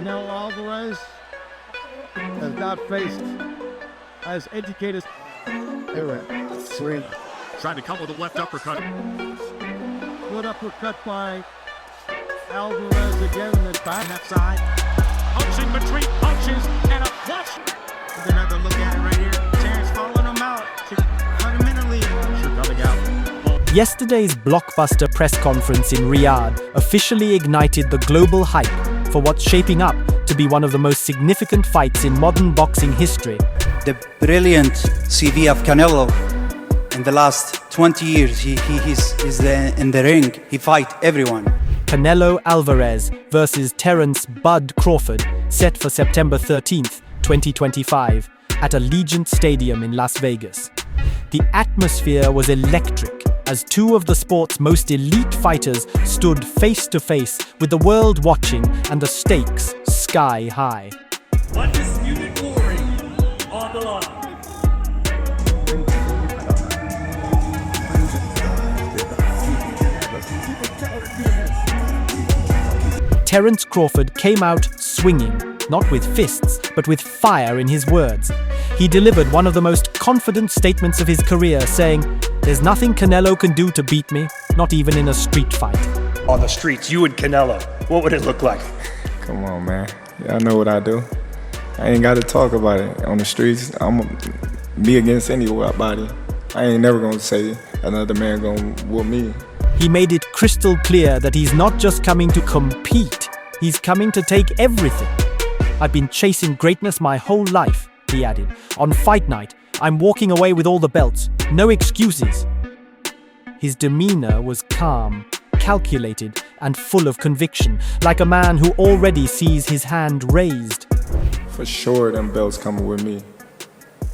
Canelo Alvarez has not faced as educated. Swing. Trying to come with a left uppercut. Good uppercut by Alvarez again in the back. That side. Punching between punches and a clutch. Another look at it right here. Terence following him out. Fundamentally. Coming out. Yesterday's blockbuster press conference in Riyadh officially ignited the global hype for what's shaping up to be one of the most significant fights in modern boxing history. The brilliant CV of Canelo in the last 20 years, he's in the ring, he fight everyone. Canelo Alvarez versus Terence "Bud" Crawford, set for September 13th, 2025, at Allegiant Stadium in Las Vegas. The atmosphere was electric as two of the sport's most elite fighters stood face to face with the world watching and the stakes sky high. Undisputed glory on the line. Terence Crawford came out swinging, not with fists, but with fire in his words. He delivered one of the most confident statements of his career, saying, "There's nothing Canelo can do to beat me, not even in a street fight." On the streets, you and Canelo, what would it look like? Come on, man. Y'all know what I do. I ain't got to talk about it. On the streets, I'm going to be against anybody. I ain't never going to say another man going to whoop me. He made it crystal clear that he's not just coming to compete, he's coming to take everything. "I've been chasing greatness my whole life," he added. "On fight night, I'm walking away with all the belts. No excuses." His demeanor was calm, calculated, and full of conviction, like a man who already sees his hand raised. For sure, them belts coming with me.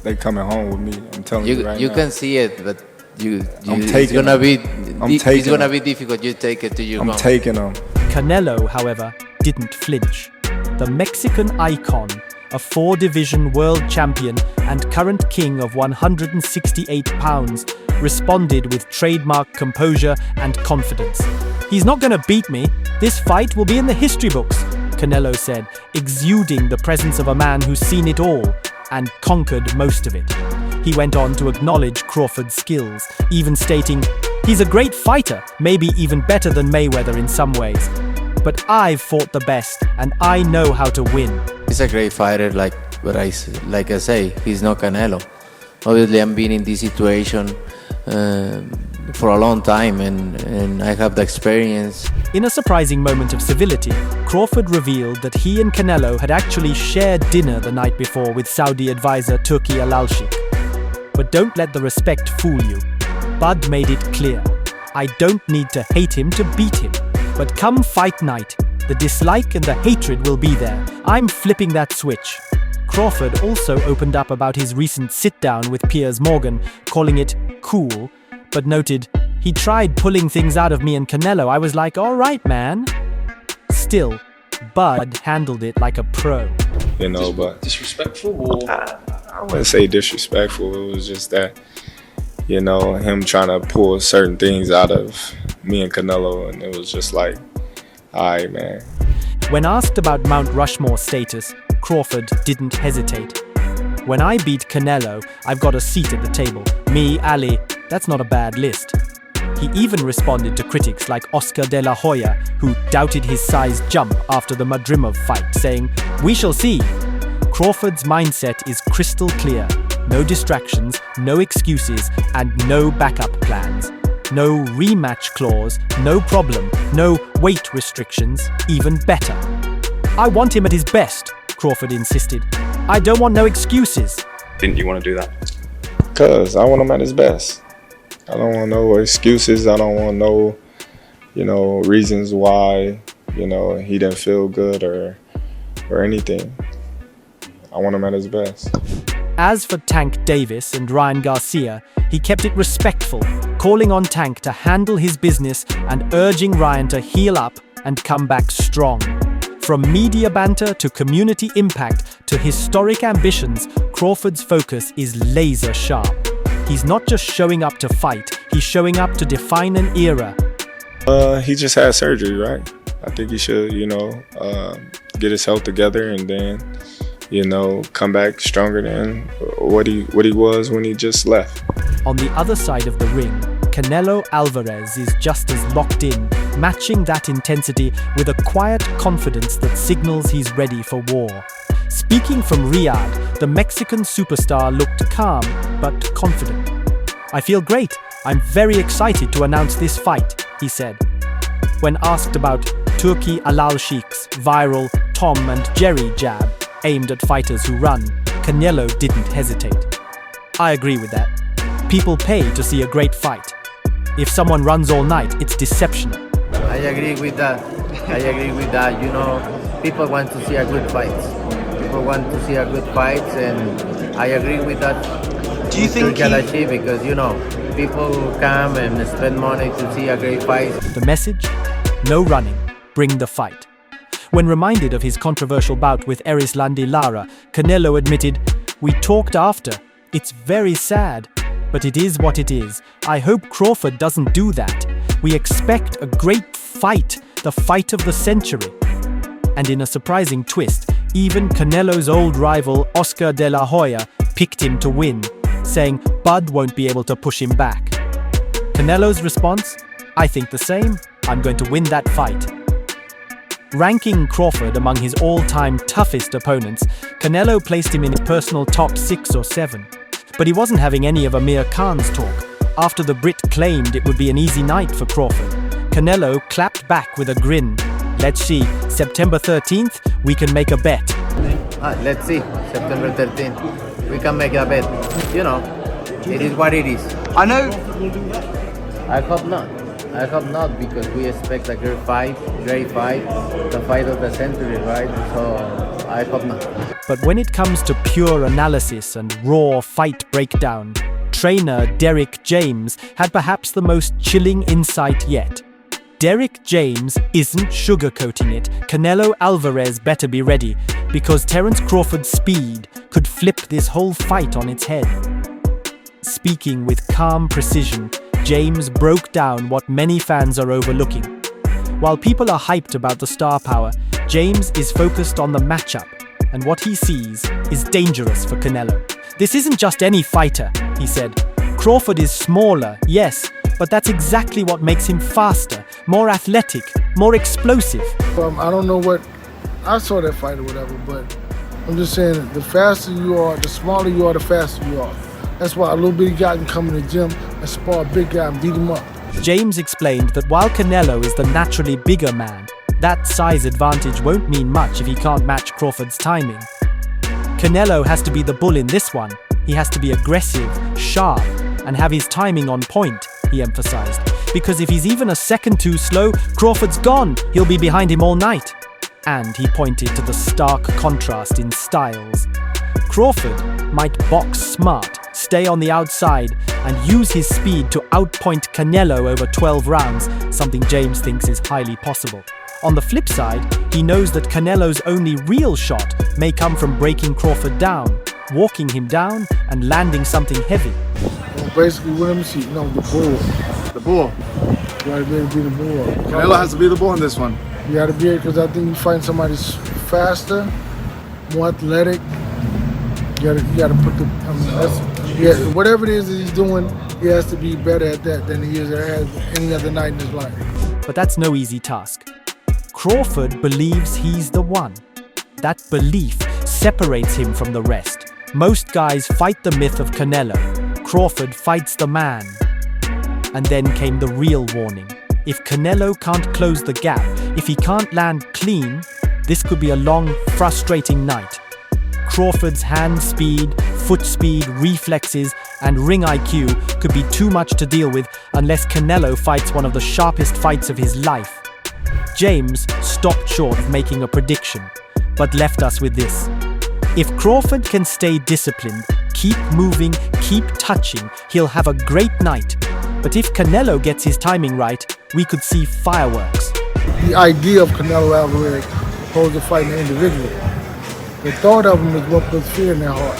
They coming home with me. I'm telling you right now. You can see it, but it's gonna be difficult. You take it to you. I'm taking them. Canelo, however, didn't flinch. The Mexican icon, a 4-division world champion and current king of 168 pounds, responded with trademark composure and confidence. "He's not gonna beat me. This fight will be in the history books," Canelo said, exuding the presence of a man who's seen it all and conquered most of it. He went on to acknowledge Crawford's skills, even stating, "He's a great fighter, maybe even better than Mayweather in some ways. But I've fought the best, and I know how to win." He's a great fighter, like I say, he's not Canelo. Obviously, I've been in this situation for a long time, and I have the experience. In a surprising moment of civility, Crawford revealed that he and Canelo had actually shared dinner the night before with Saudi advisor Turki Al-Sheikh. But don't let the respect fool you. Bud made it clear, "I don't need to hate him to beat him. But come fight night, the dislike and the hatred will be there. I'm flipping that switch." Crawford also opened up about his recent sit-down with Piers Morgan, calling it cool, but noted, "He tried pulling things out of me and Canelo. I was like, all right, man." Still, Bud handled it like a pro. You know, but Disrespectful or? I wouldn't say disrespectful. It was just that, you know, him trying to pull certain things out of me and Canelo, and it was just like, all right, man. When asked about Mount Rushmore status, Crawford didn't hesitate. "When I beat Canelo, I've got a seat at the table. Me, Ali, that's not a bad list." He even responded to critics like Oscar de la Hoya, who doubted his size jump after the Madrimov fight, saying, "We shall see." Crawford's mindset is crystal clear. No distractions, no excuses, and no backup plans. No rematch clause, no problem, no weight restrictions, even better. "I want him at his best," Crawford insisted. "I don't want no excuses." Didn't you want to do that? Because I want him at his best. I don't want no excuses. I don't want no, reasons why, he didn't feel good or anything. I want him at his best. As for Tank Davis and Ryan Garcia, he kept it respectful, calling on Tank to handle his business and urging Ryan to heal up and come back strong. From media banter to community impact to historic ambitions, Crawford's focus is laser sharp. He's not just showing up to fight, he's showing up to define an era. He just had surgery, right? I think he should, get his health together and then, come back stronger than what he was when he just left. On the other side of the ring, Canelo Alvarez is just as locked in, matching that intensity with a quiet confidence that signals he's ready for war. Speaking from Riyadh, the Mexican superstar looked calm but confident. "I feel great. I'm very excited to announce this fight," he said. When asked about Turki Alal Sheikh's viral Tom and Jerry jab aimed at fighters who run, Canelo didn't hesitate. "I agree with that. People pay to see a great fight. If someone runs all night, it's deception." I agree with that. People want to see a good fight. People want to see a good fight, and I agree with that. Do you think because people come and spend money to see a great fight. The message? No running. Bring the fight. When reminded of his controversial bout with Erislandy Lara, Canelo admitted, "We talked after. It's very sad, but it is what it is. I hope Crawford doesn't do that. We expect a great fight, the fight of the century." And in a surprising twist, even Canelo's old rival Oscar de la Hoya picked him to win, saying Bud won't be able to push him back. Canelo's response? "I think the same. I'm going to win that fight." Ranking Crawford among his all-time toughest opponents, Canelo placed him in his personal top 6 or 7. But he wasn't having any of Amir Khan's talk. After the Brit claimed it would be an easy night for Crawford, Canelo clapped back with a grin. "Let's see, September 13th, we can make a bet." Let's see, September 13th. We can make a bet. It is what it is. I know. I hope not. Because we expect a great fight, the fight of the century, right? So I hope not. But when it comes to pure analysis and raw fight breakdown, trainer Derek James had perhaps the most chilling insight yet. Derek James isn't sugarcoating it. Canelo Alvarez better be ready, because Terence Crawford's speed could flip this whole fight on its head. Speaking with calm precision, James broke down what many fans are overlooking. While people are hyped about the star power, James is focused on the matchup, and what he sees is dangerous for Canelo. "This isn't just any fighter," he said. "Crawford is smaller, yes, but that's exactly what makes him faster, more athletic, more explosive." I don't know what, I saw that fight or whatever, but I'm just saying the faster you are, the smaller you are, the faster you are. That's why a little bitty guy can come in the gym and spar a big guy and beat him up. James explained that while Canelo is the naturally bigger man, that size advantage won't mean much if he can't match Crawford's timing. Canelo has to be the bull in this one. He has to be aggressive, sharp, and have his timing on point, he emphasized. Because if he's even a second too slow, Crawford's gone. He'll be behind him all night. And he pointed to the stark contrast in styles. Crawford might box smart, stay on the outside, and use his speed to outpoint Canelo over 12 rounds, something James thinks is highly possible. On the flip side, he knows that Canelo's only real shot may come from breaking Crawford down, walking him down, and landing something heavy. Well, basically, let me see, the bull. The bull. You gotta be able to be the bull. Canelo has to be the bull in this one. You gotta be it, because I think you find somebody faster, more athletic. You gotta put whatever it is that he's doing, he has to be better at that than he is at any other night in his life. But that's no easy task. Crawford believes he's the one. That belief separates him from the rest. Most guys fight the myth of Canelo. Crawford fights the man. And then came the real warning. If Canelo can't close the gap, if he can't land clean, this could be a long, frustrating night. Crawford's hand speed, foot speed, reflexes, and ring IQ could be too much to deal with unless Canelo fights one of the sharpest fights of his life. James stopped short of making a prediction, but left us with this. If Crawford can stay disciplined, keep moving, keep touching, he'll have a great night. But if Canelo gets his timing right, we could see fireworks. The idea of Canelo Alvarez opposed to fighting an individual. The thought of him is what puts fear in their heart.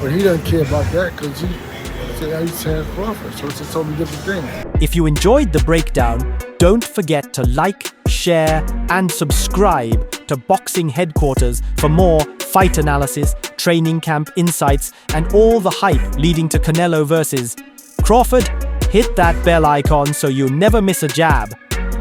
But he doesn't care about that because he's Terence Crawford, so it's a totally different thing. If you enjoyed the breakdown, don't forget to like, share, and subscribe to Boxing Headquarters for more fight analysis, training camp insights, and all the hype leading to Canelo versus Crawford. Hit that bell icon so you never miss a jab.